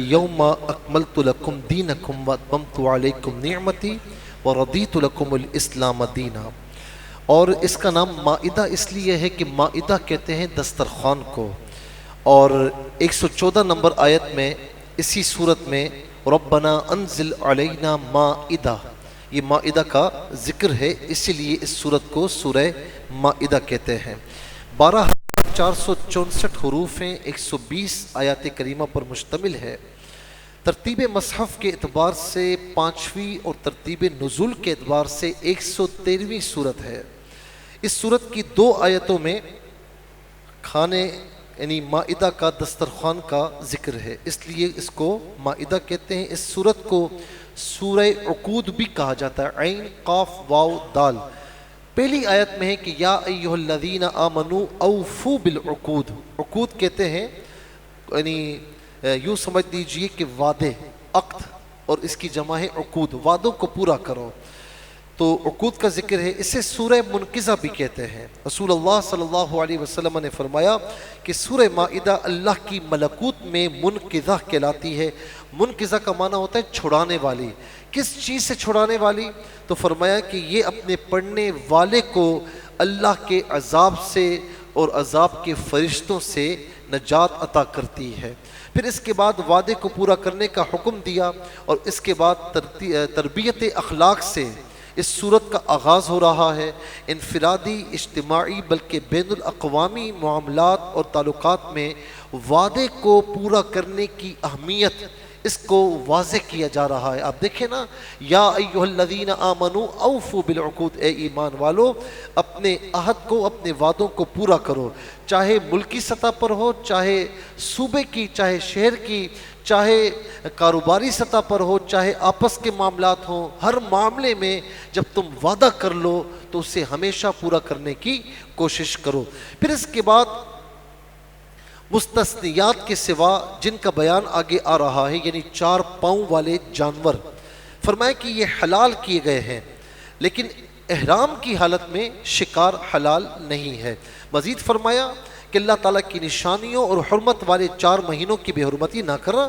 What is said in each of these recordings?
یوم اکملت لکم دینکم واتممت علیکم نعمتی ورضیت لکم الاسلام دینا۔ اور اس کا نام مائدہ اس لیے ہے کہ مائدہ کہتے ہیں دسترخوان کو۔ اور 114 نمبر آیت میں اسی صورت میں ربنا انزل علینا مائدہ، یہ مائدہ کا ذکر ہے، اسی لیے اس صورت کو سورہ مائدہ کہتے ہیں۔ 12,464 حروف ہیں، 120 آیات کریمہ پر مشتمل ہے۔ ترتیب مصحف کے اعتبار سے 5ویں اور ترتیب نزول کے اعتبار سے 113ویں صورت ہے۔ اس صورت کی 2 آیتوں میں کھانے یعنی مائدہ کا دسترخوان کا ذکر ہے، اس لیے اس کو مائدہ کہتے ہیں۔ اس صورت کو سورہ عقود بھی کہا جاتا ہے، عین قاف واو دال۔ پہلی آیت میں ہے کہ یا ایھا الذین آمنوا اوفوا بالعقود، عقود کہتے ہیں یعنی یوں سمجھ لیجئے کہ وعدے، عقد، اور اس کی جمع ہے عقود، وعدوں کو پورا کرو، تو عقود کا ذکر ہے۔ اسے سورہ منقذہ بھی کہتے ہیں۔ رسول اللہ صلی اللہ علیہ وسلم نے فرمایا کہ سورہ مائدہ اللہ کی ملکوت میں منقذہ کہلاتی ہے۔ منقذہ کا معنی ہوتا ہے چھڑانے والی۔ کس چیز سے چھڑانے والی؟ تو فرمایا کہ یہ اپنے پڑھنے والے کو اللہ کے عذاب سے اور عذاب کے فرشتوں سے نجات عطا کرتی ہے۔ پھر اس کے بعد وعدے کو پورا کرنے کا حکم دیا، اور اس کے بعد تربیت اخلاق سے اس صورت کا آغاز ہو رہا ہے۔ انفرادی، اجتماعی بلکہ بین الاقوامی معاملات اور تعلقات میں وعدے کو پورا کرنے کی اہمیت اس کو واضح کیا جا رہا ہے۔ آپ دیکھیں نا، یا ایھا الذین آمنوا اوفوا بالعقود، اے ایمان والو اپنے عہد کو، اپنے وعدوں کو پورا کرو، چاہے ملکی سطح پر ہو، چاہے صوبے کی، چاہے شہر کی، چاہے کاروباری سطح پر ہو، چاہے آپس کے معاملات ہوں، ہر معاملے میں جب تم وعدہ کر لو تو اسے ہمیشہ پورا کرنے کی کوشش کرو۔ پھر اس کے بعد مستثنیات کے سوا جن کا بیان آگے آ رہا ہے، یعنی 4 پاؤں والے جانور، فرمایا کہ یہ حلال کیے گئے ہیں، لیکن احرام کی حالت میں شکار حلال نہیں ہے۔ مزید فرمایا کہ اللہ تعالیٰ کی نشانیوں اور حرمت والے 4 مہینوں کی بے حرمتی نہ کرنا۔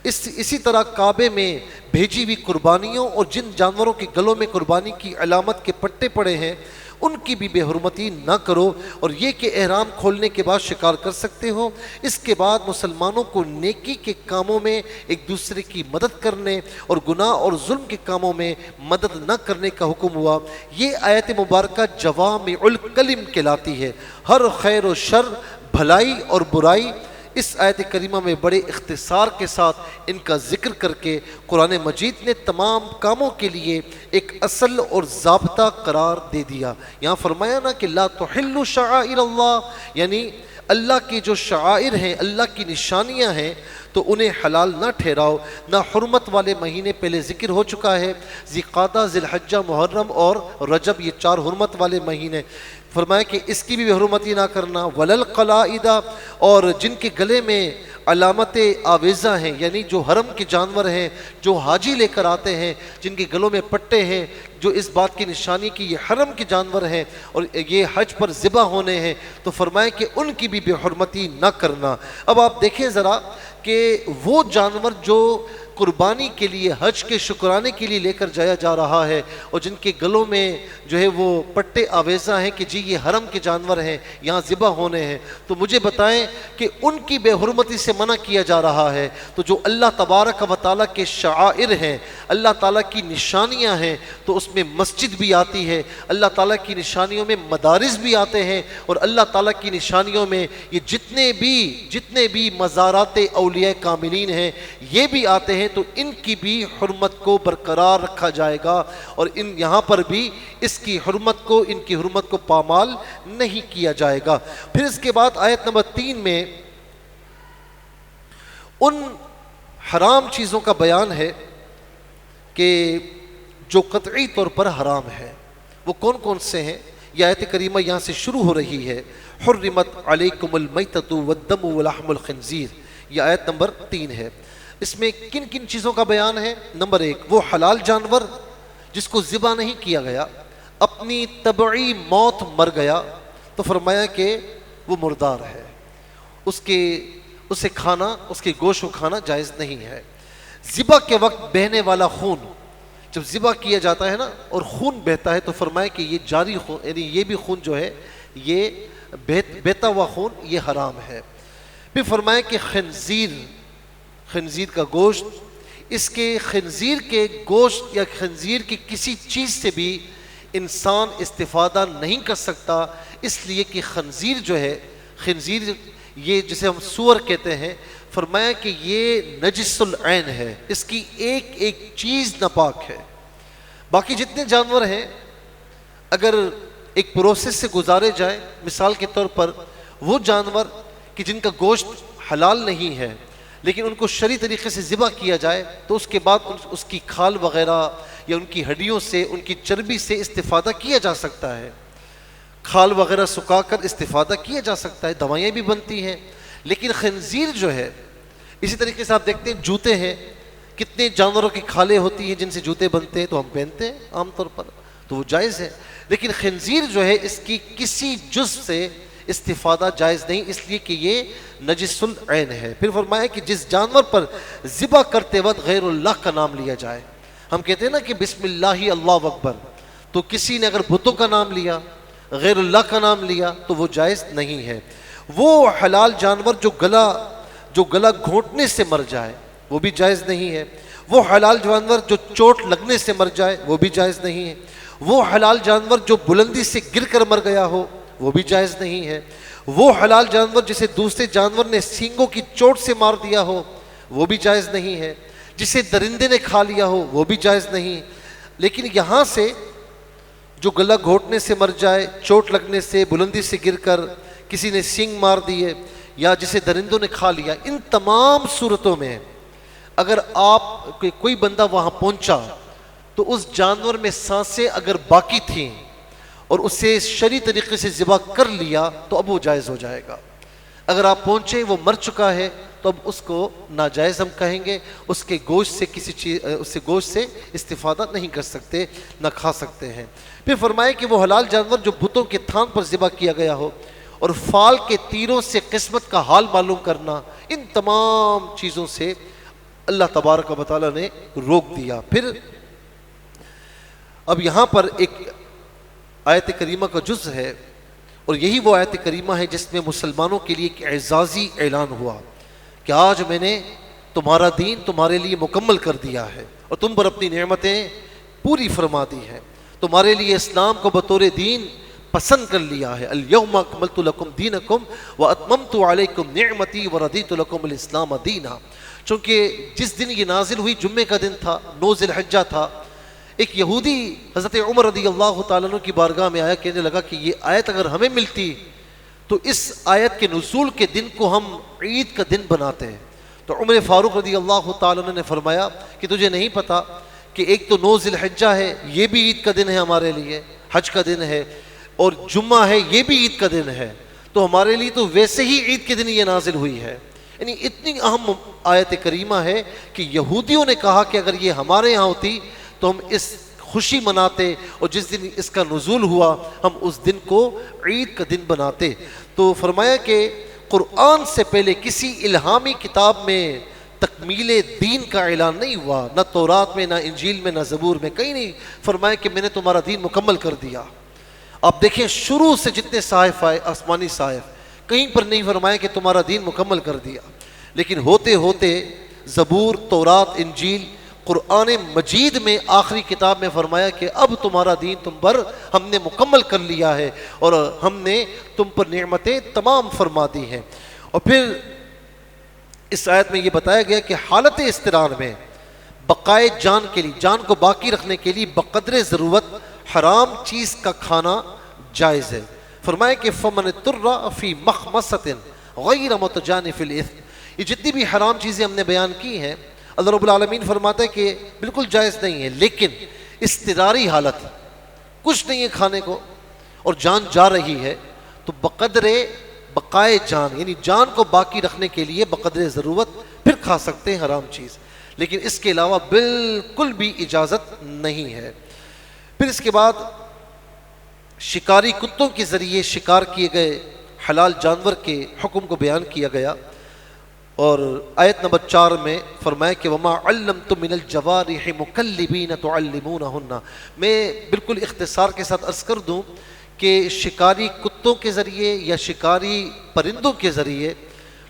اسی طرح کعبے میں بھیجی ہوئی قربانیوں اور جن جانوروں کے گلوں میں قربانی کی علامت کے پٹے پڑے ہیں ان کی بھی بے حرمتی نہ کرو، اور یہ کہ احرام کھولنے کے بعد شکار کر سکتے ہو۔ اس کے بعد مسلمانوں کو نیکی کے کاموں میں ایک دوسرے کی مدد کرنے اور گناہ اور ظلم کے کاموں میں مدد نہ کرنے کا حکم ہوا۔ یہ آیت مبارکہ جوامع الکلم کہلاتی ہے، ہر خیر و شر، بھلائی اور برائی اس آیت کریمہ میں بڑے اختصار کے ساتھ ان کا ذکر کر کے قرآن مجید نے تمام کاموں کے لیے ایک اصل اور ضابطہ قرار دے دیا۔ یہاں فرمایا نا کہ لا تحلوا شعائر اللہ، یعنی اللہ کی جو شعائر ہیں، اللہ کی نشانیاں ہیں، تو انہیں حلال نہ ٹھہراؤ۔ نہ حرمت والے مہینے پہلے ذکر ہو چکا ہے، ذی القعدہ، ذی الحجہ، محرم اور رجب، یہ 4 حرمت والے مہینے، فرمایا کہ اس کی بھی بے حرمتی نہ کرنا۔ وللقلائد، اور جن کے گلے میں علامت آویزہ ہیں، یعنی جو حرم کے جانور ہیں، جو حاجی لے کر آتے ہیں، جن کے گلوں میں پٹے ہیں، جو اس بات کی نشانی کی یہ حرم کے جانور ہیں اور یہ حج پر ذبح ہونے ہیں، تو فرمایا کہ ان کی بھی بے حرمتی نہ کرنا۔ اب آپ دیکھیں ذرا کہ وہ جانور جو قربانی کے لیے، حج کے شکرانے کے لیے لے کر جایا جا رہا ہے، اور جن کے گلوں میں جو ہے وہ پٹے آویزہ ہیں کہ جی یہ حرم کے جانور ہیں، یہاں ذبح ہونے ہیں، تو مجھے بتائیں کہ ان کی بے حرمتی سے منع کیا جا رہا ہے۔ تو جو اللہ تبارک و تعالیٰ کے شعائر ہیں، اللہ تعالیٰ کی نشانیاں ہیں، تو اس میں مسجد بھی آتی ہے، اللہ تعالیٰ کی نشانیوں میں مدارس بھی آتے ہیں، اور اللہ تعالیٰ کی نشانیوں میں یہ جتنے بھی مزارات اولیاء کاملین ہیں یہ بھی آتے ہیں، تو ان کی بھی حرمت کو برقرار رکھا جائے گا، اور یہاں پر بھی اس کی حرمت کو، ان کی حرمت کو پامال نہیں کیا جائے گا۔ پھر اس کے بعد آیت نمبر 3 میں ان حرام چیزوں کا بیان ہے کہ جو قطعی طور پر حرام ہے، وہ کون کون سے ہیں؟ یہ آیت کریمہ یہاں سے شروع ہو رہی ہے، حرمت علیکم المیتۃ والدم ولحم الخنزیر، یہ آیت نمبر 3 ہے۔ اس میں کن کن چیزوں کا بیان ہے؟ نمبر 1، وہ حلال جانور جس کو ذبح نہیں کیا گیا، اپنی طبعی موت مر گیا، تو فرمایا کہ وہ مردار ہے، اسے کھانا، اس کے گوشت کو کھانا جائز نہیں ہے۔ ذبح کے وقت بہنے والا خون، جب ذبح کیا جاتا ہے نا اور خون بہتا ہے تو فرمایا کہ یہ جاری خون، یعنی یہ بھی خون جو ہے یہ بہتا ہوا خون یہ حرام ہے۔ پھر فرمایا کہ خنزیر کا گوشت، اس کے خنزیر کے گوشت یا خنزیر کی کسی چیز سے بھی انسان استفادہ نہیں کر سکتا، اس لیے کہ خنزیر جو ہے، خنزیر یہ جسے ہم سور کہتے ہیں، فرمایا کہ یہ نجس العین ہے، اس کی ایک ایک چیز ناپاک ہے۔ باقی جتنے جانور ہیں اگر ایک پروسیس سے گزارے جائیں، مثال کے طور پر وہ جانور کہ جن کا گوشت حلال نہیں ہے لیکن ان کو شرعی طریقے سے ذبح کیا جائے تو اس کے بعد اس کی کھال وغیرہ یا ان کی ہڈیوں سے، ان کی چربی سے استفادہ کیا جا سکتا ہے، کھال وغیرہ سکھا کر استفادہ کیا جا سکتا ہے، دوائیں بھی بنتی ہیں۔ لیکن خنزیر جو ہے، اسی طریقے سے آپ دیکھتے ہیں جوتے ہیں، کتنے جانوروں کی کھالیں ہوتی ہیں جن سے جوتے بنتے ہیں تو ہم پہنتے ہیں عام طور پر، تو وہ جائز ہے۔ لیکن خنزیر جو ہے اس کی کسی جزء سے استفادہ جائز نہیں، اس لیے کہ یہ نجس العین ہے۔ پھر فرمایا کہ جس جانور پر ذبح کرتے وقت غیر اللہ کا نام لیا جائے، ہم کہتے ہیں نا کہ بسم اللہ اللہ اکبر، تو کسی نے اگر بتوں کا نام لیا، غیر اللہ کا نام لیا تو وہ جائز نہیں ہے۔ وہ حلال جانور جو گلا گھونٹنے سے مر جائے وہ بھی جائز نہیں ہے۔ وہ حلال جانور جو چوٹ لگنے سے مر جائے وہ بھی جائز نہیں ہے۔ وہ حلال جانور جو بلندی سے گر کر مر گیا ہو وہ بھی جائز نہیں ہے۔ وہ حلال جانور جسے دوسرے جانور نے سینگوں کی چوٹ سے مار دیا ہو وہ بھی جائز نہیں ہے۔ جسے درندے نے کھا لیا ہو وہ بھی جائز نہیں۔ لیکن یہاں سے جو گلا گھونٹنے سے مر جائے، چوٹ لگنے سے، بلندی سے گر کر کسی نے سینگ مار دیے یا جسے درندوں نے کھا لیا، ان تمام صورتوں میں اگر آپ کوئی بندہ وہاں پہنچا تو اس جانور میں سانسیں اگر باقی تھیں اور اسے شرعی طریقے سے ذبح کر لیا تو اب وہ جائز ہو جائے گا۔ اگر آپ پہنچے وہ مر چکا ہے تو اب اس کو ناجائز ہم کہیں گے، اس کے گوشت سے اس سے گوشت سے استفادہ نہیں کر سکتے، نہ کھا سکتے ہیں۔ پھر فرمائے کہ وہ حلال جانور جو بتوں کے تھان پر ذبح کیا گیا ہو اور فال کے تیروں سے قسمت کا حال معلوم کرنا، ان تمام چیزوں سے اللہ تبارک و تعالیٰ نے روک دیا۔ پھر اب یہاں پر ایک آیت کریمہ کا جزء ہے اور یہی وہ آیت کریمہ ہے جس میں مسلمانوں کے لیے ایک اعزازی اعلان ہوا کہ آج میں نے تمہارا دین تمہارے لیے مکمل کر دیا ہے اور تم پر اپنی نعمتیں پوری فرما دی ہیں، تمہارے لیے اسلام کو بطور دین پسند کر لیا ہے۔ الیوم اکملت لکم دینکم واتممت علیکم نعمتی ورضیت لکم الاسلام دینا۔ چونکہ جس دن یہ نازل ہوئی جمعے کا دن تھا، 9 ذی الحجہ تھا، ایک یہودی حضرت عمر رضی اللہ تعالیٰ عنہ کی بارگاہ میں آیا، کہنے لگا کہ یہ آیت اگر ہمیں ملتی تو اس آیت کے نزول کے دن کو ہم عید کا دن بناتے ہیں۔ تو عمر فاروق رضی اللہ تعالیٰ عنہ نے فرمایا کہ تجھے نہیں پتا کہ ایک تو 9 ذی الحجہ ہے، یہ بھی عید کا دن ہے ہمارے لیے، حج کا دن ہے، اور جمعہ ہے یہ بھی عید کا دن ہے، تو ہمارے لیے تو ویسے ہی عید کے دن یہ نازل ہوئی ہے۔ یعنی اتنی اہم آیت کریمہ ہے کہ یہودیوں نے کہا کہ اگر یہ ہمارے یہاں ہوتی تو ہم اس خوشی مناتے اور جس دن اس کا نزول ہوا ہم اس دن کو عید کا دن بناتے۔ تو فرمایا کہ قرآن سے پہلے کسی الہامی کتاب میں تکمیل دین کا اعلان نہیں ہوا، نہ تورات میں، نہ انجیل میں، نہ زبور میں، کہیں نہیں فرمایا کہ میں نے تمہارا دین مکمل کر دیا۔ آپ دیکھیں شروع سے جتنے صحائف آئے، آسمانی صحائف، کہیں پر نہیں فرمایا کہ تمہارا دین مکمل کر دیا، لیکن ہوتے ہوتے زبور، تورات، انجیل، قرآن مجید میں آخری کتاب میں فرمایا کہ اب تمہارا دین تم پر ہم نے مکمل کر لیا ہے اور ہم نے تم پر نعمتیں تمام فرما دی ہیں۔ اور پھر اس آیت میں یہ بتایا گیا کہ حالت اضطرار میں بقائے جان کے لیے، جان کو باقی رکھنے کے لیے بقدر ضرورت حرام چیز کا کھانا جائز ہے۔ فرمایا کہ فمن اضطر فی مخمصۃ غیر متجانف الاثم، یہ جتنی بھی حرام چیزیں ہم نے بیان کی ہیں اللہ رب العالمین فرماتا ہے کہ بالکل جائز نہیں ہے، لیکن اضطراری حالت، کچھ نہیں ہے کھانے کو اور جان جا رہی ہے تو بقدر بقائے جان، یعنی جان کو باقی رکھنے کے لیے بقدر ضرورت پھر کھا سکتے ہیں حرام چیز، لیکن اس کے علاوہ بالکل بھی اجازت نہیں ہے۔ پھر اس کے بعد شکاری کتوں کے ذریعے شکار کیے گئے حلال جانور کے حکم کو بیان کیا گیا۔ اور آیت نمبر 4 میں فرمایا کہ وما علمتم من الجوارح مکلبین تعلمونہن. میں بالکل اختصار کے ساتھ عرض کر دوں کہ شکاری کتوں کے ذریعے یا شکاری پرندوں کے ذریعے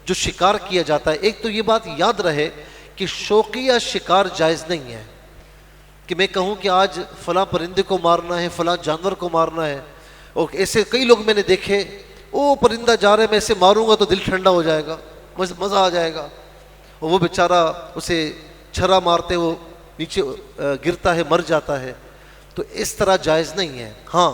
جو شکار کیا جاتا ہے، ایک تو یہ بات یاد رہے کہ شوقیہ شکار جائز نہیں ہے، کہ میں کہوں کہ آج فلاں پرندے کو مارنا ہے، فلاں جانور کو مارنا ہے. اور ایسے کئی لوگ میں نے دیکھے، وہ پرندہ جا رہے میں اسے ماروں گا تو دل ٹھنڈا ہو جائے گا، مزہ آ جائے گا، اور وہ بیچارہ اسے چھرا مارتے وہ نیچے گرتا ہے، مر جاتا ہے. تو اس طرح جائز نہیں ہے. ہاں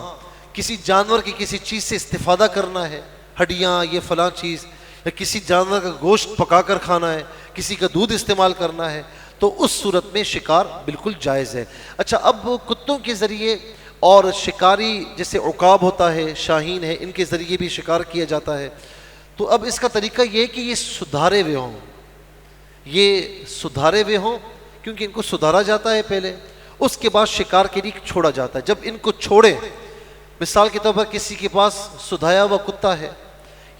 کسی جانور کی کسی چیز سے استفادہ کرنا ہے، ہڈیاں یہ فلاں چیز، یا کسی جانور کا گوشت پکا کر کھانا ہے، کسی کا دودھ استعمال کرنا ہے، تو اس صورت میں شکار بالکل جائز ہے. اچھا، اب کتوں کے ذریعے اور شکاری جیسے عقاب ہوتا ہے، شاہین ہے، ان کے ذریعے بھی شکار کیا جاتا ہے. تو اب اس کا طریقہ یہ ہے کہ یہ سدھارے ہوئے ہوں، یہ سدھارے ہوئے ہوں، کیونکہ ان کو سدھارا جاتا ہے پہلے، اس کے بعد شکار کے لیے چھوڑا جاتا ہے. جب ان کو چھوڑے، مثال کے طور پر کسی کے پاس سدھایا ہوا کتا ہے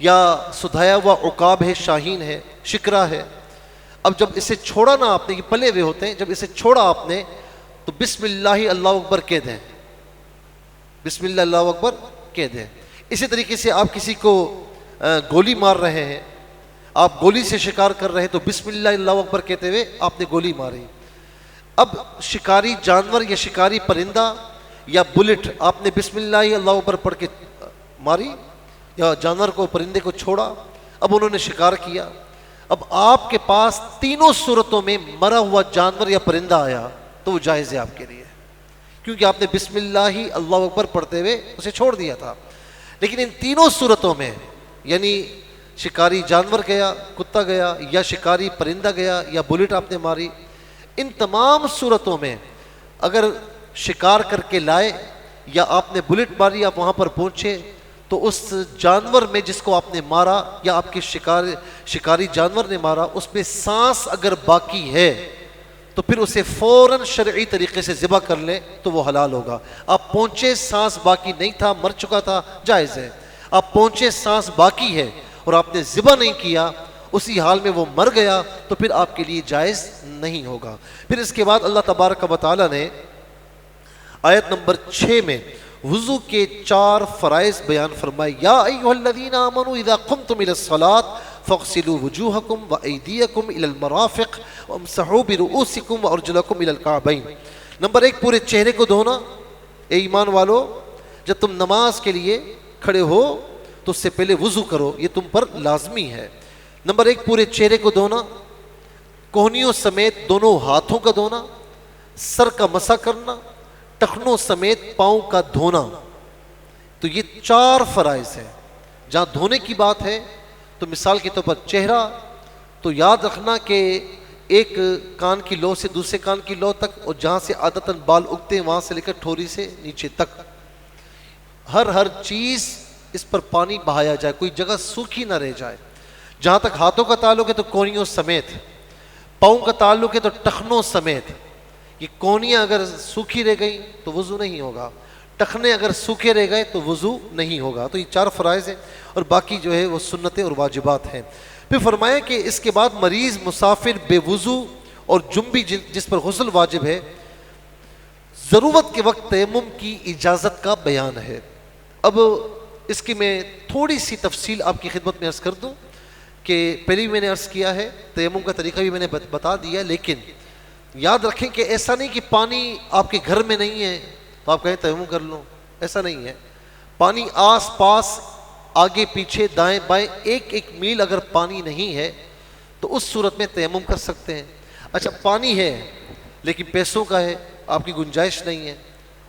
یا سدھایا ہوا عقاب ہے، شاہین ہے، شکرا ہے، اب جب اسے چھوڑا نا آپ نے، یہ پلے ہوئے ہوتے ہیں، جب اسے چھوڑا آپ نے تو بسم اللہ اللہ اکبر کہہ دیں، بسم اللہ اللہ اکبر کہہ دیں. اسی طریقے سے آپ کسی کو گولی مار رہے ہیں، آپ گولی سے شکار کر رہے ہیں تو بسم اللہ اللہ اکبر کہتے ہوئے آپ نے گولی ماری. اب شکاری جانور یا شکاری پرندہ یا بلٹ، آپ نے بسم اللہ اللہ اکبر پڑھ کے ماری یا جانور کو، پرندے کو چھوڑا، اب انہوں نے شکار کیا. اب آپ کے پاس تینوں صورتوں میں مرا ہوا جانور یا پرندہ آیا تو وہ جائز ہے آپ کے لیے، کیونکہ آپ نے بسم اللہ اللہ اکبر پڑھتے ہوئے اسے چھوڑ دیا تھا. لیکن ان تینوں صورتوں میں، یعنی شکاری جانور گیا، کتا گیا، یا شکاری پرندہ گیا، یا بلٹ آپ نے ماری، ان تمام صورتوں میں اگر شکار کر کے لائے یا آپ نے بلٹ ماری، آپ وہاں پر پہنچے تو اس جانور میں جس کو آپ نے مارا یا آپ کے شکاری جانور نے مارا، اس میں سانس اگر باقی ہے تو پھر اسے فوراً شرعی طریقے سے ذبح کر لیں تو وہ حلال ہوگا. آپ پہنچے، سانس باقی نہیں تھا، مر چکا تھا، جائز ہے. آپ پہنچے، سانس باقی ہے اور آپ نے ذبح نہیں کیا، اسی حال میں وہ مر گیا تو پھر آپ کے لیے جائز نہیں ہوگا. پھر اس کے بعد اللہ تبارک و تعالیٰ نے آیت نمبر 6 میں وضو کے 4 فرائض بیان فرمائے. یا ایھا الذین آمنوا اذا قمتم الى الصلاۃ فاغسلوا وجوہکم وایدیکم الى المرافق وامسحوا برؤوسکم وارجلکم الى الکعبین. نمبر 1، پورے چہرے کو دھونا. اے ایمان والو، جب تم نماز کے لیے کھڑے ہو تو اس سے پہلے وضو کرو، یہ تم پر لازمی ہے. نمبر 1، پورے چہرے کو دھونا، کوہنیوں سمیت دونوں ہاتھوں کا دھونا، سر کا مسح کرنا، ٹخنوں سمیت پاؤں کا دھونا. تو یہ 4 فرائض ہیں. جہاں دھونے کی بات ہے تو مثال کے طور پر چہرہ، تو یاد رکھنا کہ ایک کان کی لو سے دوسرے کان کی لو تک، اور جہاں سے عادتاً بال اگتے ہیں وہاں سے لے کر ٹھوری سے نیچے تک، ہر چیز اس پر پانی بہایا جائے، کوئی جگہ سوکھی نہ رہ جائے. جہاں تک ہاتھوں کا تعلق ہے تو کونیوں سمیت، پاؤں کا تعلق ہے تو ٹخنوں سمیت. یہ کونیاں اگر سوکھی رہ گئی تو وضو نہیں ہوگا، ٹخنے اگر سوکھے رہ گئے تو وضو نہیں ہوگا. تو یہ 4 فرائض ہیں، اور باقی جو ہے وہ سنتیں اور واجبات ہیں. پھر فرمایا کہ اس کے بعد مریض، مسافر، بے وضو اور جنبی جس پر غسل واجب ہے، ضرورت کے وقت تیمم کی اجازت کا بیان ہے. اب اس کی میں تھوڑی سی تفصیل آپ کی خدمت میں عرض کر دوں کہ پہلے بھی میں نے عرض کیا ہے، تیمم کا طریقہ بھی میں نے بتا دیا، لیکن یاد رکھیں کہ ایسا نہیں کہ پانی آپ کے گھر میں نہیں ہے تو آپ کہیں تیمم کر لو، ایسا نہیں ہے. پانی آس پاس، آگے پیچھے، دائیں بائیں 1 میل اگر پانی نہیں ہے تو اس صورت میں تیمم کر سکتے ہیں. اچھا، پانی ہے لیکن پیسوں کا ہے، آپ کی گنجائش نہیں ہے،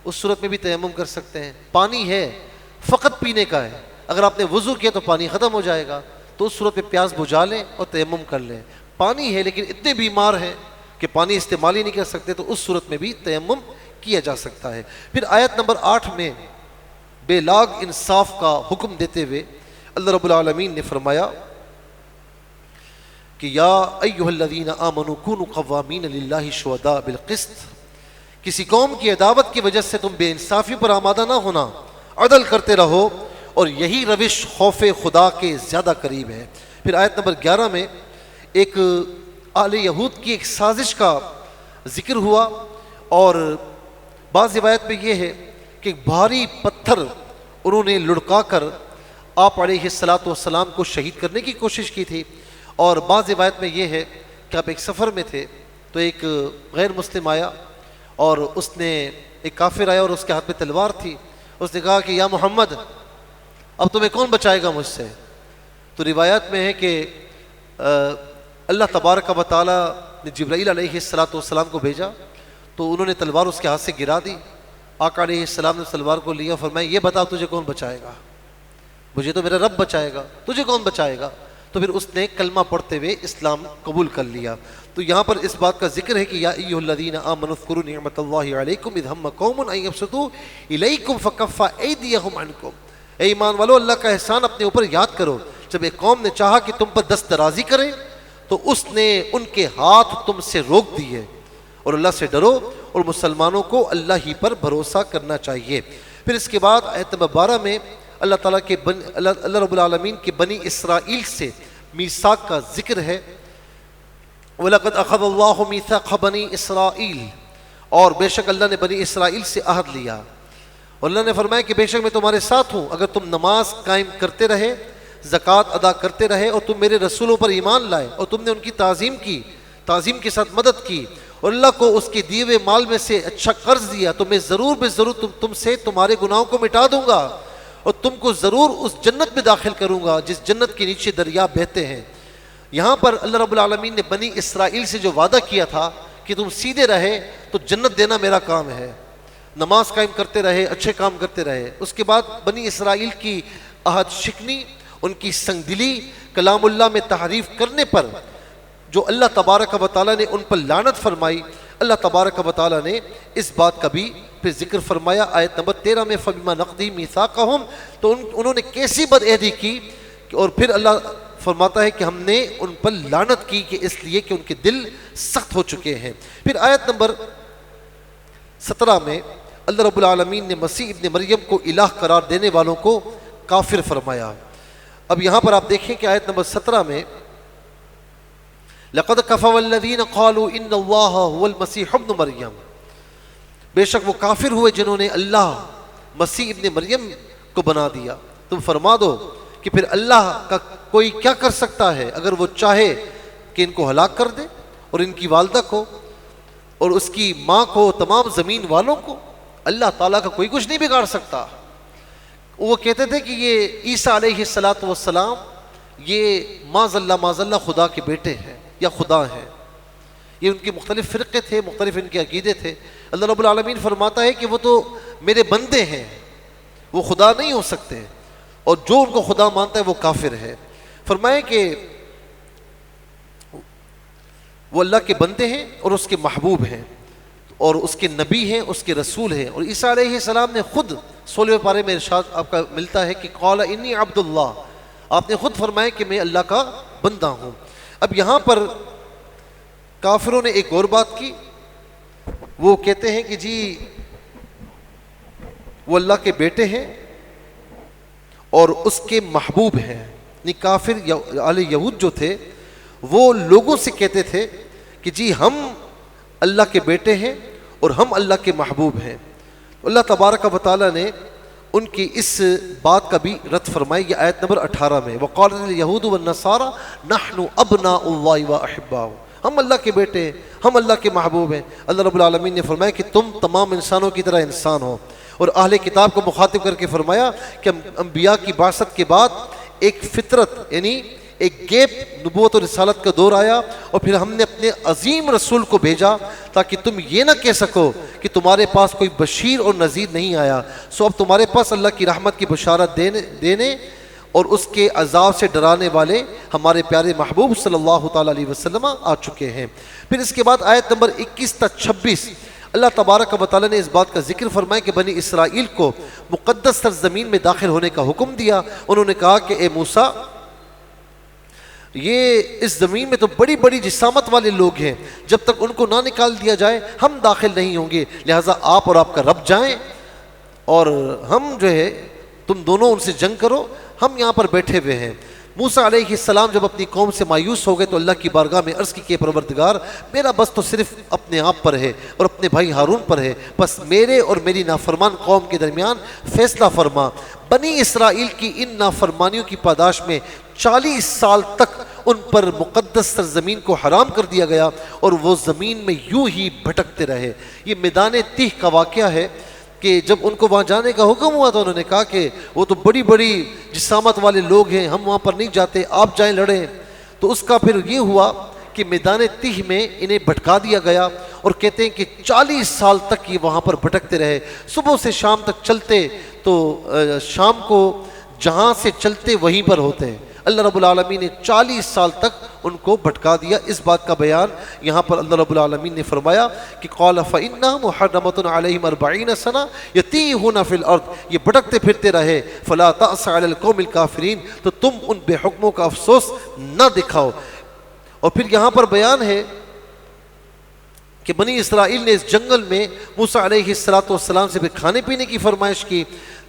اس صورت میں بھی تیمم کر سکتے ہیں. پانی ہے، فقط پینے کا ہے، اگر آپ نے وضو کیا تو پانی ختم ہو جائے گا، تو اس صورت میں پیاس بجھا لیں اور تیمم کر لیں. پانی ہے لیکن اتنے بیمار ہیں کہ پانی استعمال ہی نہیں کر سکتے، تو اس صورت میں بھی تیمم کیا جا سکتا ہے. پھر آیت نمبر 8 میں بے لاگ انصاف کا حکم دیتے ہوئے اللہ رب العالمین نے فرمایا کہ یا ایھا الذین آمنوا کونوا قوامین للہ شہداء بالقسط. کسی قوم کی عداوت کی وجہ سے تم بے انصافی پر آمادہ نہ ہونا، عدل کرتے رہو، اور یہی روش خوف خدا کے زیادہ قریب ہے. پھر آیت نمبر 11 میں ایک آل یہود کی ایک سازش کا ذکر ہوا، اور بعض روایت میں یہ ہے کہ ایک بھاری پتھر انہوں نے لڑکا کر آپ علیہ الصلاۃ والسلام کو شہید کرنے کی کوشش کی تھی۔ اور بعض روایت میں یہ ہے کہ آپ ایک سفر میں تھے تو ایک غیر مسلم آیا، اور اس نے ایک کافر آیا اور اس کے ہاتھ میں تلوار تھی، اس نے کہا کہ یا محمد اب تمہیں کون بچائے گا مجھ سے؟ تو روایت میں ہے کہ اللہ تبارک و تعالیٰ نے جبرائیل علیہ الصلاۃ والسلام کو بھیجا، تو انہوں نے تلوار اس کے ہاتھ سے گرا دی۔ آقا علیہ السلام نے تلوار کو لیا، فرمایا یہ بتا تجھے کون بچائے گا؟ مجھے تو میرا رب بچائے گا، تجھے کون بچائے گا؟ تو پھر اس نے کلمہ پڑھتے ہوئے اسلام قبول کر لیا۔ تو یہاں پر اس بات کا ذکر ہے کہ یا ایھا الذین آمنوا اذکروا نعمت اللہ علیکم اذ ہم قوم ان یبسطوا الیکم فکف ایدیہم عنکم۔ اے ایمان والو، اللہ کا احسان اپنے اوپر یاد کرو، جب ایک قوم نے چاہا کہ تم پر دست درازی کرے تو اس نے ان کے ہاتھ تم سے روک دیے۔ اور اللہ سے ڈرو، اور مسلمانوں کو اللہ ہی پر بھروسہ کرنا چاہیے۔ پھر اس کے بعد آیت نمبر 12 میں اللہ تعالیٰ کے اللہ رب العالمین کے بنی اسرائیل سے میثاق کا ذکر ہے۔ وَلَقَدْ أَخَذَ اللَّهُ مِيثَاقَ بَنِي إِسرَائِيلَ، اور بے شک اللہ نے بنی اسرائیل سے عہد لیا، اور اللہ نے فرمایا کہ بے شک میں تمہارے ساتھ ہوں اگر تم نماز قائم کرتے رہے، زکوٰۃ ادا کرتے رہے، اور تم میرے رسولوں پر ایمان لائے، اور تم نے ان کی تعظیم کی، تعظیم کے ساتھ مدد کی، اور اللہ کو اس کے دیے ہوئے مال میں سے اچھا قرض دیا، تو میں ضرور بے ضرور تم سے تمہارے گناہوں کو مٹا دوں گا، اور تم کو ضرور اس جنت میں داخل کروں گا جس جنت کے نیچے دریا بہتے ہیں۔ یہاں پر اللہ رب العالمین نے بنی اسرائیل سے جو وعدہ کیا تھا کہ تم سیدھے رہے تو جنت دینا میرا کام ہے، نماز قائم کرتے رہے، اچھے کام کرتے رہے۔ اس کے بعد بنی اسرائیل کی عہد شکنی، ان کی سنگ دلی، کلام اللہ میں تحریف کرنے پر جو اللہ تبارک و تعالیٰ نے ان پر لعنت فرمائی، اللہ تبارک و تعالیٰ نے اس بات کا بھی پھر ذکر فرمایا آیت نمبر 13 میں فَبِمَا نَقْضِهِم مِيثَاقَهُمْ، تو انہوں نے کیسی بدعہدی کی، اور پھر اللہ فرماتا ہے کہ ہم نے ان پر لعنت کی کہ اس لیے کہ ان کے دل سخت ہو چکے ہیں۔ پھر آیت نمبر 17 میں اللہ رب العالمین نے مسیح ابن مریم کو الہ قرار دینے والوں کو کافر فرمایا۔ اب یہاں پر آپ دیکھیں کہ آیت نمبر 17 میں لَقَدْ كَفَرَ الَّذِينَ قَالُوا إِنَّ اللَّهَ هُوَ الْمَسِيحُ ابْنُ مَرْيَمَ، بے شک وہ کافر ہوئے جنہوں نے اللہ مسیح ابن مریم کو بنا دیا۔ تم فرما دو کہ پھر اللہ کا کوئی کیا کر سکتا ہے اگر وہ چاہے کہ ان کو ہلاک کر دے، اور ان کی والدہ کو اور اس کی ماں کو، تمام زمین والوں کو؟ اللہ تعالیٰ کا کوئی کچھ نہیں بگاڑ سکتا۔ وہ کہتے تھے کہ یہ عیسیٰ علیہ السلام یہ معاذ اللہ خدا کے بیٹے ہیں یا خدا ہیں۔ یہ ان کے مختلف فرقے تھے، مختلف ان کے عقیدے تھے۔ اللہ رب العالمین فرماتا ہے کہ وہ تو میرے بندے ہیں، وہ خدا نہیں ہو سکتے، اور جو ان کو خدا مانتا ہے وہ کافر ہے۔ فرمائے کہ وہ اللہ کے بندے ہیں اور اس کے محبوب ہیں، اور اس کے نبی ہیں، اس کے رسول ہیں۔ اور عیسیٰ علیہ السلام نے خود 16ویں پارے میں ارشاد آپ کا ملتا ہے کہ قال انی عبد اللہ، آپ نے خود فرمایا کہ میں اللہ کا بندہ ہوں۔ اب یہاں پر کافروں نے ایک اور بات کی، وہ کہتے ہیں کہ جی وہ اللہ کے بیٹے ہیں اور اس کے محبوب ہیں۔ یعنی کافر آل یہود جو تھے وہ لوگوں سے کہتے تھے کہ جی ہم اللہ کے بیٹے ہیں اور ہم اللہ کے محبوب ہیں۔ اللہ تبارک و تعالیٰ نے ان کی اس بات کا بھی رد فرمائی، یہ آیت نمبر 18 میں وَقَالَتِ الْيَهُودُ وَالنَّصَارَى نَحْنُ أَبْنَاءُ اللَّهِ وَأَحِبَّاؤُهُ، ہم اللہ کے بیٹے ہیں، ہم اللہ کے محبوب ہیں۔ اللہ رب العالمین نے فرمایا کہ تم تمام انسانوں کی طرح انسان ہو، اور اہل کتاب کو مخاطب کر کے فرمایا کہ انبیاء کی بعثت کے بعد ایک فطرت یعنی ایک گیپ نبوت اور رسالت کا دور آیا، اور پھر ہم نے اپنے عظیم رسول کو بھیجا تاکہ تم یہ نہ کہہ سکو کہ تمہارے پاس کوئی بشیر اور نذیر نہیں آیا، سو اب تمہارے پاس اللہ کی رحمت کی بشارت دینے اور اس کے عذاب سے ڈرانے والے ہمارے پیارے محبوب صلی اللہ تعالیٰ علیہ وسلم آ چکے ہیں۔ پھر اس کے بعد آیت نمبر 21 تا 26 اللہ تبارک و تعالیٰ نے اس بات کا ذکر فرمایا کہ بنی اسرائیل کو مقدس سرزمین میں داخل ہونے کا حکم دیا۔ انہوں نے کہا کہ اے موسیٰ، یہ اس زمین میں تو بڑی بڑی جسامت والے لوگ ہیں، جب تک ان کو نہ نکال دیا جائے ہم داخل نہیں ہوں گے، لہٰذا آپ اور آپ کا رب جائیں، اور ہم جو ہے تم دونوں ان سے جنگ کرو، ہم یہاں پر بیٹھے ہوئے ہیں۔ موسیٰ علیہ السلام جب اپنی قوم سے مایوس ہو گئے تو اللہ کی بارگاہ میں عرض کی کہ پروردگار میرا بس تو صرف اپنے آپ پر ہے اور اپنے بھائی ہارون پر ہے، بس میرے اور میری نافرمان قوم کے درمیان فیصلہ فرما۔ بنی اسرائیل کی ان نافرمانیوں کی پاداش میں 40 سال تک ان پر مقدس سرزمین کو حرام کر دیا گیا اور وہ زمین میں یوں ہی بھٹکتے رہے۔ یہ میدان تیہ کا واقعہ ہے کہ جب ان کو وہاں جانے کا حکم ہوا تو انہوں نے کہا کہ وہ تو بڑی بڑی جسامت والے لوگ ہیں، ہم وہاں پر نہیں جاتے، آپ جائیں لڑیں۔ تو اس کا پھر یہ ہوا کہ میدان تیہ میں انہیں بھٹکا دیا گیا، اور کہتے ہیں کہ 40 سال تک یہ وہاں پر بھٹکتے رہے، صبح سے شام تک چلتے تو شام کو جہاں سے چلتے وہیں پر ہوتے ہیں۔ اللہ رب العالمین نے 40 سال تک ان کو بھٹکا دیا۔ اس بات کا بیان یہاں پر اللہ رب العالمین نے فرمایا کہ قال فإنها محرمۃ علیہم 40 سنہ یتیہون فی الارض، یہ بھٹکتے پھرتے رہے، فلا تأس علی القوم الکافرین، تو تم ان بے حکموں کا افسوس نہ دکھاؤ۔ اور پھر یہاں پر بیان ہے کہ بنی اسرائیل نے اس جنگل میں موسیٰ علیہ السلام سے بھی کھانے پینے کی فرمائش کی،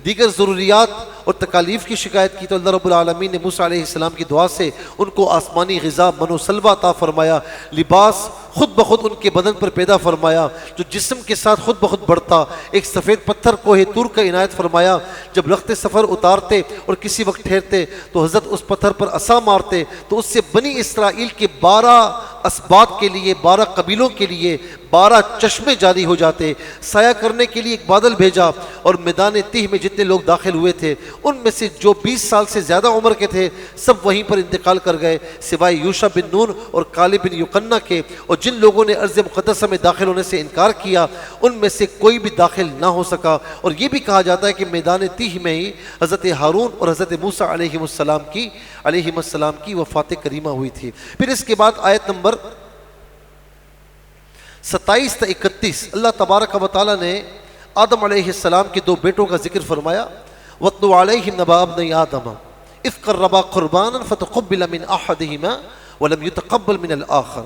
دیگر ضروریات اور تکالیف کی شکایت کی، تو اللہ رب العالمین نے موسیٰ علیہ السلام کی دعا سے ان کو آسمانی غذا من و سلوہ عطا فرمایا، لباس خود بخود ان کے بدن پر پیدا فرمایا جو جسم کے ساتھ خود بخود بڑھتا، ایک سفید پتھر کوہ طور کا عنایت فرمایا، جب رخت سفر اتارتے اور کسی وقت ٹھہرتے تو حضرت اس پتھر پر عصا مارتے تو اس سے بنی اسرائیل کے 12 اسباط کے لیے، 12 قبیلوں کے لیے 12 چشمے جاری ہو جاتے۔ سایہ کرنے کے لیے ایک بادل بھیجا، اور میدان تیہ میں جتنے لوگ داخل ہوئے تھے ان میں سے جو 20 سال سے زیادہ عمر کے تھے سب وہیں پر انتقال کر گئے، سوائے یوشع بن نون اور کالب بن یقنہ کے، اور جن لوگوں نے ارض مقدسہ میں داخل ہونے سے انکار کیا ان میں سے کوئی بھی داخل نہ ہو سکا۔ اور یہ بھی کہا جاتا ہے کہ میدان تیہ میں ہی حضرت ہارون اور حضرت موسیٰ علیہ السلام کی وفات کریمہ ہوئی تھی۔ پھر اس کے بعد آیت نمبر 27 تا 31 اللہ تبارک و تعالیٰ نے آدم علیہ السلام کے 2 بیٹوں کا ذکر فرمایا۔ وَاتْلُ عَلَيْهِمْ نَبَأَ ابْنَيْ آدَمَ إِذْ قَرَّبَا قُرْبَانًا فَتُقُبِّلَ مِنْ أَحَدِهِمَا وَلَمْ يُتَقَبَّلْ مِنَ الْآخَرِ۔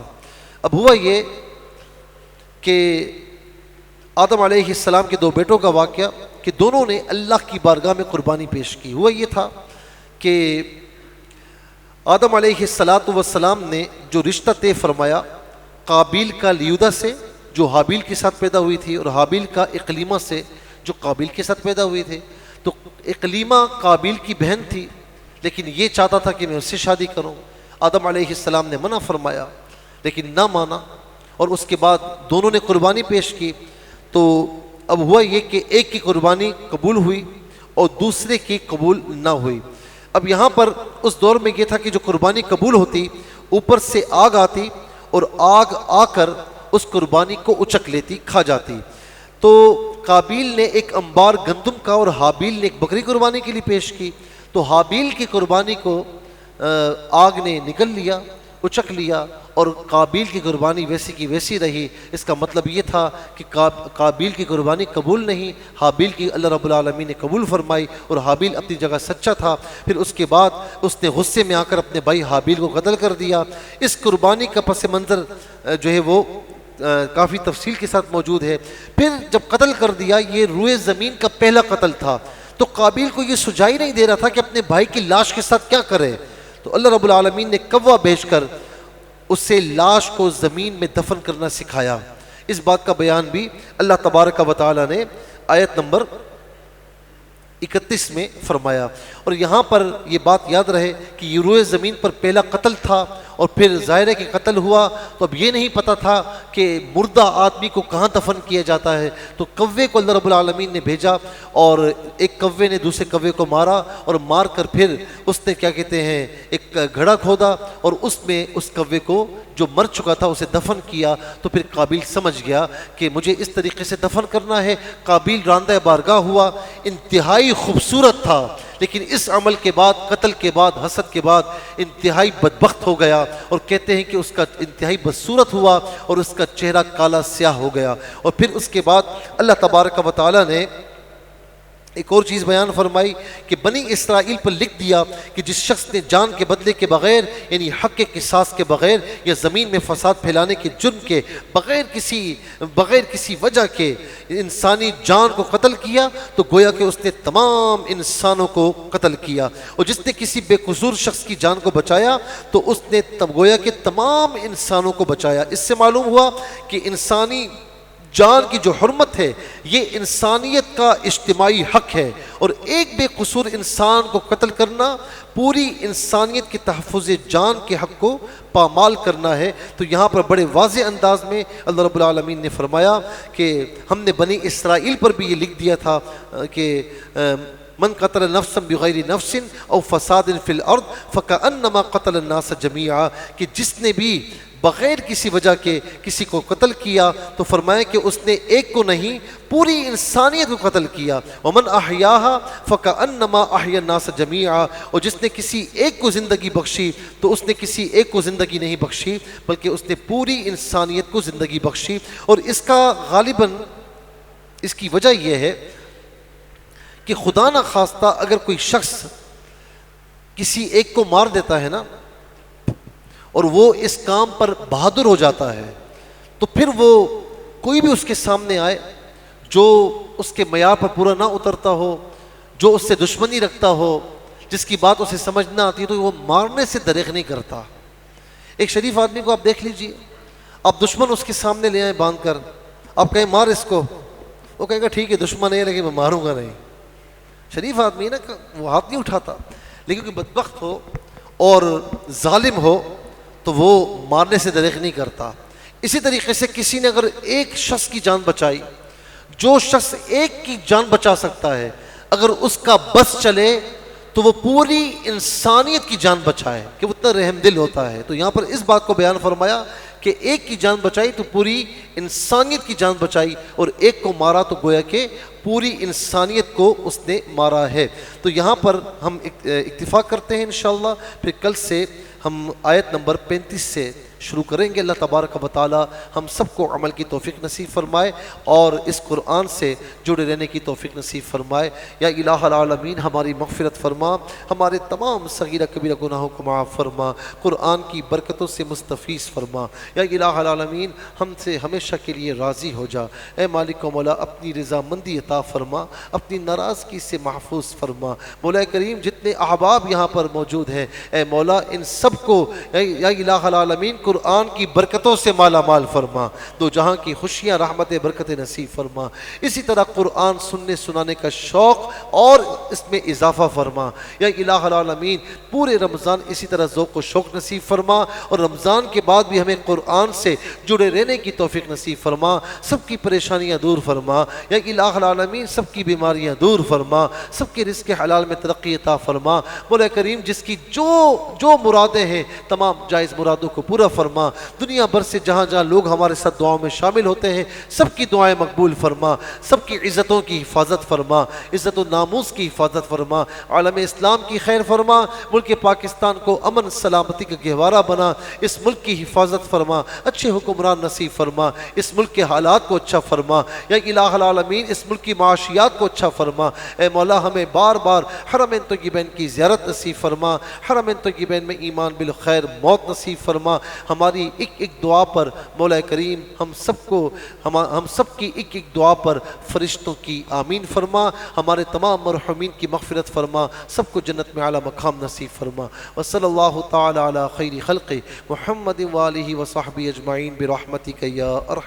اب ہوا یہ کہ آدم علیہ السلام کے 2 بیٹوں کا واقعہ کہ دونوں نے اللہ کی بارگاہ میں قربانی پیش کی۔ ہوا یہ تھا کہ آدم علیہ السلام نے جو رشتہ طے فرمایا قابیل کا لیودہ سے جو حابیل کے ساتھ پیدا ہوئی تھی، اور حابیل کا اقلیمہ سے جو قابیل کے ساتھ پیدا ہوئی تھی، تو اقلیمہ قابیل کی بہن تھی لیکن یہ چاہتا تھا کہ میں اس سے شادی کروں۔ آدم علیہ السلام نے منع فرمایا لیکن نہ مانا، اور اس کے بعد دونوں نے قربانی پیش کی۔ تو اب ہوا یہ کہ ایک کی قربانی قبول ہوئی اور دوسرے کی قبول نہ ہوئی۔ اب یہاں پر اس دور میں یہ تھا کہ جو قربانی قبول ہوتی اوپر سے آگ آتی اور آگ آ کر اس قربانی کو اچک لیتی، کھا جاتی۔ تو قابیل نے ایک انبار گندم کا اور حابیل نے ایک بکری قربانی کے لیے پیش کی، تو حابیل کی قربانی کو آگ نے نگل لیا، اچک لیا، اور قابیل کی قربانی ویسی کی ویسی رہی۔ اس کا مطلب یہ تھا کہ قابیل کی قربانی قبول نہیں، حابیل کی اللہ رب العالمین نے قبول فرمائی، اور حابیل اپنی جگہ سچا تھا۔ پھر اس کے بعد اس نے غصے میں آ کر اپنے بھائی حابیل کو قتل کر دیا۔ اس قربانی کا پس منظر جو ہے وہ کافی تفصیل کے ساتھ موجود ہے۔ پھر جب قتل کر دیا، یہ روئے زمین کا پہلا قتل تھا، تو قابیل کو یہ سجائی نہیں دے رہا تھا کہ اپنے بھائی کی لاش کے ساتھ کیا کرے، تو اللہ رب العالمین نے کوا بھیج کر اسے لاش کو زمین میں دفن کرنا سکھایا۔ اس بات کا بیان بھی اللہ تبارک و تعالی نے آیت نمبر 31 میں فرمایا۔ اور یہاں پر یہ بات یاد رہے کہ یہ روئے زمین پر پہلا قتل تھا، اور پھر ظاہر ہے کہ قتل ہوا تو اب یہ نہیں پتا تھا کہ مردہ آدمی کو کہاں دفن کیا جاتا ہے، تو کوے کو اللہ رب العالمین نے بھیجا، اور ایک کوے نے دوسرے کوے کو مارا، اور مار کر پھر اس نے کیا کہتے ہیں ایک گھڑا کھودا، اور اس میں اس کوے کو جو مر چکا تھا اسے دفن کیا۔ تو پھر قابیل سمجھ گیا کہ مجھے اس طریقے سے دفن کرنا ہے۔ قابیل راندہ بارگاہ ہوا، انتہائی خوبصورت تھا، لیکن اس عمل کے بعد، قتل کے بعد، حسد کے بعد انتہائی بدبخت ہو گیا، اور کہتے ہیں کہ اس کا انتہائی بدصورت ہوا اور اس کا چہرہ کالا سیاہ ہو گیا۔ اور پھر اس کے بعد اللہ تبارک و تعالی نے ایک اور چیز بیان فرمائی کہ بنی اسرائیل پر لکھ دیا کہ جس شخص نے جان کے بدلے کے بغیر یعنی حق کے قصاص کے بغیر یا زمین میں فساد پھیلانے کے جرم کے بغیر کسی وجہ کے انسانی جان کو قتل کیا تو گویا کہ اس نے تمام انسانوں کو قتل کیا، اور جس نے کسی بے قصور شخص کی جان کو بچایا تو اس نے گویا کہ تمام انسانوں کو بچایا۔ اس سے معلوم ہوا کہ انسانی جان کی جو حرمت ہے یہ انسانیت کا اجتماعی حق ہے، اور ایک بے قصور انسان کو قتل کرنا پوری انسانیت کے تحفظ جان کے حق کو پامال کرنا ہے۔ تو یہاں پر بڑے واضح انداز میں اللہ رب العالمین نے فرمایا کہ ہم نے بنی اسرائیل پر بھی یہ لکھ دیا تھا کہ من قتل نفسا بغیر نفس او فساد فی الارض فکأنما قتل الناس جمیعا، کہ جس نے بھی بغیر کسی وجہ کے کسی کو قتل کیا تو فرمایا کہ اس نے ایک کو نہیں پوری انسانیت کو قتل کیا۔ ومن احیاہا فکأنما احیا الناس جمیعا، اور جس نے کسی ایک کو زندگی بخشی تو اس نے کسی ایک کو زندگی نہیں بخشی بلکہ اس نے پوری انسانیت کو زندگی بخشی۔ اور اس کا غالباً اس کی وجہ یہ ہے کہ خدا نہ خواستہ اگر کوئی شخص کسی ایک کو مار دیتا ہے نا اور وہ اس کام پر بہادر ہو جاتا ہے تو پھر وہ کوئی بھی اس کے سامنے آئے جو اس کے معیار پر پورا نہ اترتا ہو، جو اس سے دشمنی رکھتا ہو، جس کی بات اسے سمجھ نہ آتی تو وہ مارنے سے دریغ نہیں کرتا۔ ایک شریف آدمی کو آپ دیکھ لیجئے، آپ دشمن اس کے سامنے لے آئیں باندھ کر، آپ کہیں مار اس کو، وہ کہے گا ٹھیک ہے دشمن ہے لیکن میں ماروں گا نہیں۔ شریف آدمی نا وہ ہاتھ نہیں اٹھاتا، لیکن کوئی بدبخت ہو اور ظالم ہو تو وہ مارنے سے دریغ نہیں کرتا۔ اسی طریقے سے کسی نے اگر ایک شخص کی جان بچائی، جو شخص ایک کی جان بچا سکتا ہے اگر اس کا بس چلے تو وہ پوری انسانیت کی جان بچائے، کہ وہ اتنا رحم دل ہوتا ہے۔ تو یہاں پر اس بات کو بیان فرمایا کہ ایک کی جان بچائی تو پوری انسانیت کی جان بچائی، اور ایک کو مارا تو گویا کہ پوری انسانیت کو اس نے مارا ہے۔ تو یہاں پر ہم اکتفا کرتے ہیں انشاءاللہ، پھر کل سے ہم آیت نمبر 35 سے شروع کریں گے۔ اللہ تبارک و تعالی ہم سب کو عمل کی توفیق نصیب فرمائے اور اس قرآن سے جڑے رہنے کی توفیق نصیب فرمائے۔ یا الہ العالمین ہماری مغفرت فرما، ہمارے تمام صغیرہ کبیرہ گناہوں کو معاف فرما، قرآن کی برکتوں سے مستفیض فرما۔ یا الہ العالمین ہم سے ہمیشہ کے لیے راضی ہو جا۔ اے مالک و مولا اپنی رضا مندی عطا فرما، اپنی ناراضگی سے محفوظ فرما۔ مولا کریم جتنے احباب یہاں پر موجود ہیں اے مولا ان سب کو یا الہ العالمین قرآن کی برکتوں سے مالا مال فرما، دو جہاں کی خوشیاں رحمت برکت نصیب فرما۔ اسی طرح قرآن سننے سنانے کا شوق اور اس میں اضافہ فرما۔ یا الہ العالمین پورے رمضان اسی طرح ذوق و شوق نصیب فرما، اور رمضان کے بعد بھی ہمیں قرآن سے جڑے رہنے کی توفیق نصیب فرما، سب کی پریشانیاں دور فرما۔ یا الہ العالمین سب کی بیماریاں دور فرما، سب کے رزق حلال میں ترقی عطا فرما۔ مولا کریم جس کی جو مرادیں ہیں تمام جائز مرادوں کو پورا فرما۔ دنیا بھر سے جہاں جہاں لوگ ہمارے ساتھ دعاؤں میں شامل ہوتے ہیں سب کی دعائیں مقبول فرما، سب کی عزتوں کی حفاظت فرما، عزت و ناموس کی حفاظت فرما، عالم اسلام کی خیر فرما، ملک پاکستان کو امن سلامتی کا گہوارہ بنا، اس ملک کی حفاظت فرما، اچھے حکمران نصیب فرما، اس ملک کے حالات کو اچھا فرما۔ یا الہ العالمین اس ملک کی معاشیات کو اچھا فرما۔ اے مولا ہمیں بار بار حرمین طیبین کی زیارت نصیب فرما، حرمین طیبین میں ایمان بالخیر موت نصیب فرما۔ ہماری ایک ایک دعا پر مولا کریم ہم سب کی ایک ایک دعا پر فرشتوں کی آمین فرما، ہمارے تمام مرحومین کی مغفرت فرما، سب کو جنت میں اعلیٰ مقام نصیب فرما۔ وصلی اللہ تعالی علی خیر خلق محمد وآلہ وصحبہ اجمعین برحمتک یا ارحم